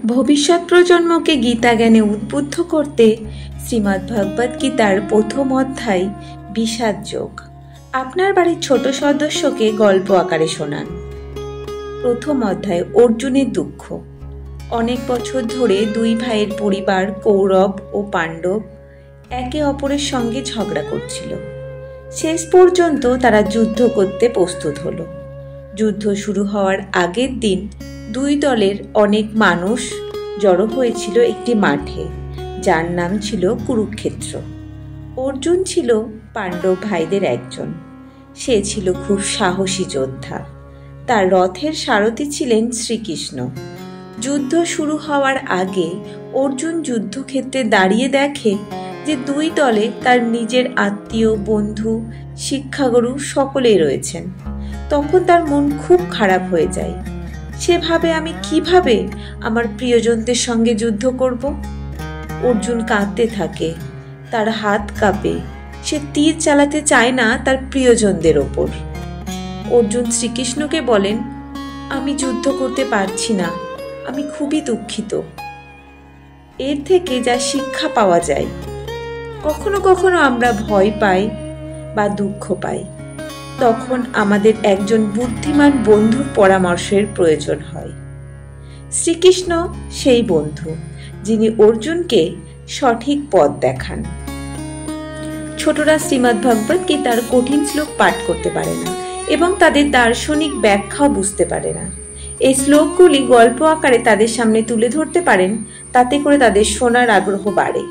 ভবিষ্যৎ প্রজন্মকে গীতা জ্ঞানে উদ্বুদ্ধ করতে শ্রীমদ্ভগবদ গীতার প্রথম অধ্যায় বিষাদ যোগ। আপনার বাড়ির ছোট সদস্যকে গল্প আকারে শোনান। প্রথম অধ্যায় অর্জুনের দুঃখ। অনেক বছর ধরে দুই ভাইয়ের পরিবার কৌরব ও পাণ্ডব একে অপরের সঙ্গে ঝগড়া করছিল। শেষ পর্যন্ত তারা যুদ্ধ করতে প্রস্তুত হলো। যুদ্ধ শুরু হওয়ার আগের দিন দুই দলের অনেক মানুষ জড়ো হয়েছিল একটি মাঠে, যার নাম ছিল কুরুক্ষেত্র। অর্জুন ছিল পাণ্ডব ভাইদের একজন। সে ছিল খুব সাহসী যোদ্ধা। তার রথের সারথি ছিলেন শ্রীকৃষ্ণ। যুদ্ধ শুরু হওয়ার আগে অর্জুন যুদ্ধক্ষেত্রে দাঁড়িয়ে দেখে যে দুই দলে তার নিজের আত্মীয়, বন্ধু, শিক্ষাগুরু সকলেই রয়েছেন। তখন তার মন খুব খারাপ হয়ে যায়। সে ভাবে, আমি কিভাবে আমার প্রিয়জনদের সঙ্গে যুদ্ধ করব? অর্জুন কাঁদতে থাকে, তার হাত কাঁপে। সে তীর চালাতে চায় না তার প্রিয়জনদের ওপর। অর্জুন শ্রীকৃষ্ণকে বলেন, আমি যুদ্ধ করতে পারছি না, আমি খুবই দুঃখিত। এর থেকে যা শিক্ষা পাওয়া যায়, কখনো কখনো আমরা ভয় পাই বা দুঃখ পাই, তখন আমাদের একজন বুদ্ধিমান বন্ধুর পরামর্শের প্রয়োজন হয়। শ্রীকৃষ্ণ সেই বন্ধু, যিনি অর্জুনকে সঠিক পথ দেখান। ছোটরা শ্রীমদ্ভগবদ গীতার কঠিন শ্লোক পাঠ করতে পারে না এবং তাদের দার্শনিক ব্যাখ্যাও বুঝতে পারে না। এই শ্লোকগুলি গল্প আকারে তাদের সামনে তুলে ধরতে পারেন, তাতে করে তাদের শোনার আগ্রহ বাড়ে।